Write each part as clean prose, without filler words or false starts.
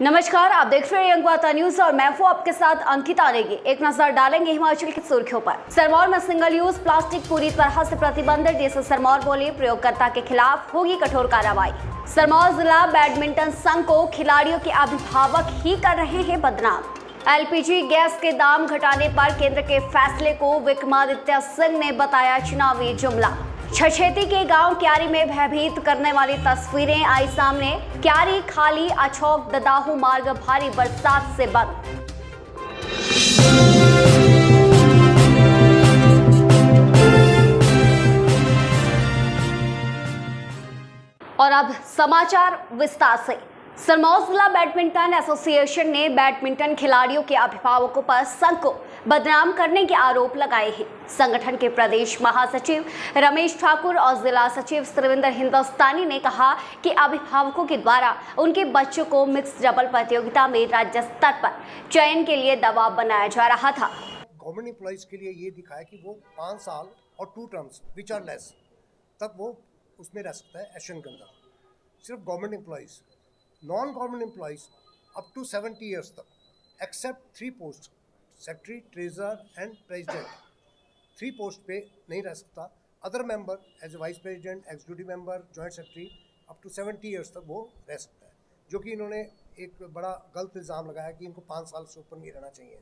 नमस्कार, आप देख रहे हैं यंग वार्ता न्यूज और मैं हूं आपके साथ अंकिता नेगी। एक नजर डालेंगे हिमाचल की सुर्खियों पर। सिरमौर में सिंगल यूज प्लास्टिक पूरी तरह से प्रतिबंधित, डीसी सिरमौर बोले प्रयोगकर्ता के खिलाफ होगी कठोर कार्रवाई। सिरमौर जिला बैडमिंटन संघ को खिलाड़ियों के अभिभावक ही कर रहे हैं बदनाम। एलपीजी गैस के दाम घटाने पर केंद्र के फैसले को विक्रमादित्य सिंह ने बताया चुनावी जुमला। छछेती के गांव क्यारी में भयभीत करने वाली तस्वीरें आई सामने। क्यारी खाली अछोक ददाहू मार्ग भारी बरसात से बंद। और अब समाचार विस्तार से। सिरमौर जिला बैडमिंटन एसोसिएशन ने बैडमिंटन खिलाड़ियों के अभिभावकों पर संघ को बदनाम करने के आरोप लगाए हैं। संगठन के प्रदेश महासचिव रमेश ठाकुर और जिला सचिव सुरेंद्र हिंदुस्तानी ने कहा कि अभिभावकों के द्वारा उनके बच्चों को मिक्स डबल प्रतियोगिता में राज्य स्तर पर चयन के लिए दबाव बनाया जा रहा था। गवर्नमेंट एम्प्लॉइज के लिए ये दिखाया कि वो 5 साल और 2 टर्म्स विच आर लेस तक वो उसमें रह सकता है एशियन के अंदर। सिर्फ government employees, non government employees up to 70 years तक except 3 post, secretary, treasurer and president, 3 post पे नहीं रह सकता। Other member as a vice president, executive member, joint secretary up to 70 years तक वो रह सकता है, जो कि इन्होंने एक बड़ा गलत इल्ज़ाम लगाया कि इनको 5 साल से ऊपर नहीं रहना चाहिए।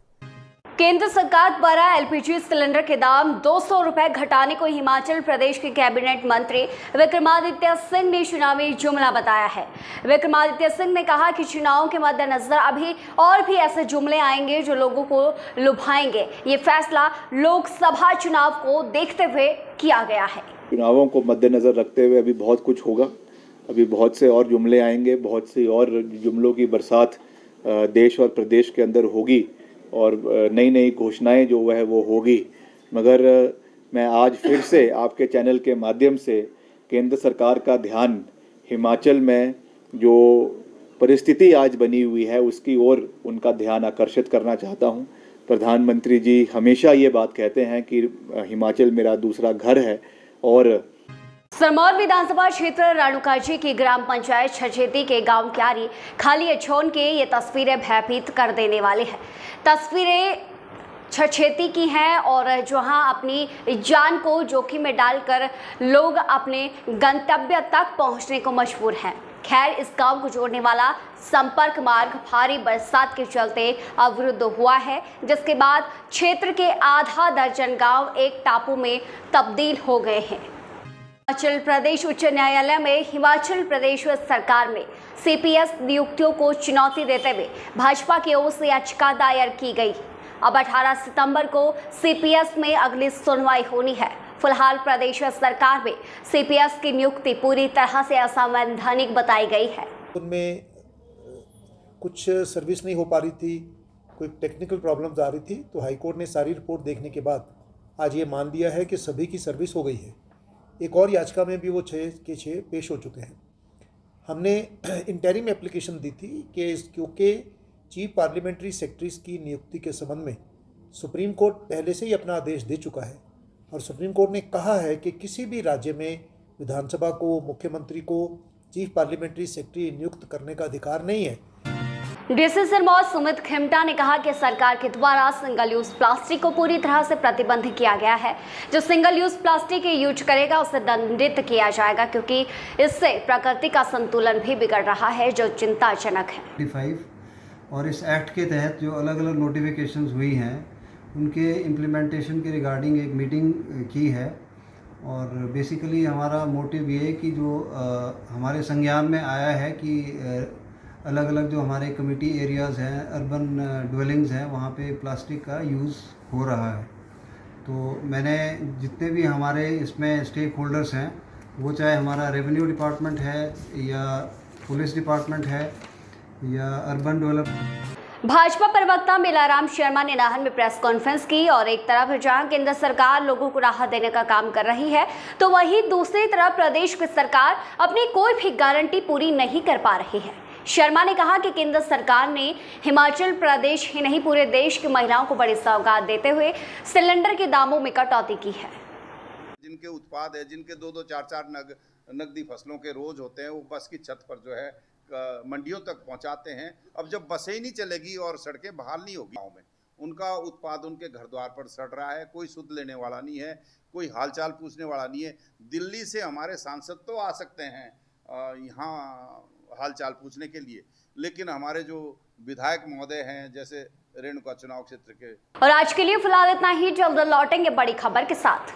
केंद्र सरकार द्वारा एलपीजी सिलेंडर के दाम 200 रुपए घटाने को हिमाचल प्रदेश के कैबिनेट मंत्री विक्रमादित्य सिंह ने चुनावी जुमला बताया है। विक्रमादित्य सिंह ने कहा कि चुनावों के मद्देनजर अभी और भी ऐसे जुमले आएंगे जो लोगों को लुभाएंगे। ये फैसला लोकसभा चुनाव को देखते हुए किया गया है। चुनावों को मद्देनजर रखते हुए अभी बहुत कुछ होगा, अभी बहुत से और जुमले आएंगे, बहुत सी और जुमलों की बरसात देश और प्रदेश के अंदर होगी और नई नई घोषणाएं जो है वो होगी। मगर मैं आज फिर से आपके चैनल के माध्यम से केंद्र सरकार का ध्यान हिमाचल में जो परिस्थिति आज बनी हुई है उसकी ओर उनका ध्यान आकर्षित करना चाहता हूं। प्रधानमंत्री जी हमेशा ये बात कहते हैं कि हिमाचल मेरा दूसरा घर है। और सिरमौर विधानसभा क्षेत्र राणुकाजी की ग्राम पंचायत छछेती के गांव क्यारी खाली अछोन के ये तस्वीरें भयभीत कर देने वाली है। तस्वीरें छछेती की हैं और जहां अपनी जान को जोखिम में डालकर लोग अपने गंतव्य तक पहुंचने को मजबूर हैं। खैर, इस गांव को जोड़ने वाला संपर्क मार्ग भारी बरसात के चलते अवरुद्ध हुआ है, जिसके बाद क्षेत्र के आधा दर्जन गांव एक टापू में तब्दील हो गए हैं। हिमाचल प्रदेश उच्च न्यायालय में हिमाचल प्रदेश सरकार में सीपीएस नियुक्तियों को चुनौती देते हुए भाजपा की ओर से याचिका दायर की गई। अब 18 सितंबर को सीपीएस में अगली सुनवाई होनी है। फिलहाल प्रदेश सरकार में सीपीएस की नियुक्ति पूरी तरह से असंवैधानिक बताई गई है। उनमें कुछ सर्विस नहीं हो पा रही थी, कोई टेक्निकल प्रॉब्लम्स आ रही थी, तो हाईकोर्ट ने सारी रिपोर्ट देखने के बाद आज ये मान लिया है कि सभी की सर्विस हो गई है। एक और याचिका में भी वो 6 के 6 पेश हो चुके हैं। हमने इंटरिम एप्लीकेशन दी थी कि क्योंकि चीफ पार्लियामेंट्री सेक्रेटरीज की नियुक्ति के संबंध में सुप्रीम कोर्ट पहले से ही अपना आदेश दे चुका है और सुप्रीम कोर्ट ने कहा है कि किसी भी राज्य में विधानसभा को, मुख्यमंत्री को चीफ पार्लियामेंट्री सेक्रेटरी नियुक्त करने का अधिकार नहीं है। डीसी सिरमौर सुमित खिमटा ने कहा कि सरकार के द्वारा सिंगल यूज प्लास्टिक को पूरी तरह से प्रतिबंधित किया गया है। जो सिंगल यूज प्लास्टिक यूज करेगा उसे दंडित किया जाएगा, क्योंकि इससे प्रकृति का संतुलन भी बिगड़ रहा है, जो चिंताजनक है। और इस एक्ट के तहत जो अलग अलग नोटिफिकेशंस हुई हैं उनके इम्प्लीमेंटेशन के रिगार्डिंग एक मीटिंग की है। और बेसिकली हमारा मोटिव ये है कि जो हमारे संज्ञान में आया है कि अलग अलग जो हमारे कम्युनिटी एरियाज़ हैं, अर्बन ड्वेलिंग्स हैं, वहाँ पे प्लास्टिक का यूज़ हो रहा है। तो मैंने जितने भी हमारे इसमें स्टेक होल्डर्स हैं, वो चाहे हमारा रेवेन्यू डिपार्टमेंट है या पुलिस डिपार्टमेंट है या अर्बन डेवलपमेंट। भाजपा प्रवक्ता मेलाराम शर्मा ने नाहन में प्रेस कॉन्फ्रेंस की और एक तरफ जहां केंद्र सरकार लोगों को राहत देने का काम कर रही है, तो वहीं दूसरी तरफ प्रदेश की सरकार अपनी कोई भी गारंटी पूरी नहीं कर पा रही है। शर्मा ने कहा कि केंद्र सरकार ने हिमाचल प्रदेश ही नहीं पूरे देश की महिलाओं को बड़ी सौगात देते हुए सिलेंडर के दामों में कटौती की है। जिनके उत्पाद है, जिनके 2-2, 4-4 नग नकदी फसलों के रोज होते हैं, वो बस की छत पर जो है मंडियों तक पहुंचाते हैं। अब जब बसें ही नहीं चलेगी और सड़कें बहाल नहीं होगी गाँव में, उनका उत्पाद उनके घर द्वार पर सड़ रहा है, कोई सुध लेने वाला नहीं है, कोई हालचाल पूछने वाला नहीं है। दिल्ली से हमारे सांसद तो आ सकते हैं यहाँ हालचाल पूछने के लिए, लेकिन हमारे जो विधायक महोदय हैं जैसे रेणुका चुनाव क्षेत्र के। और आज के लिए फिलहाल इतना ही, जल्द लौटेंगे बड़ी खबर के साथ।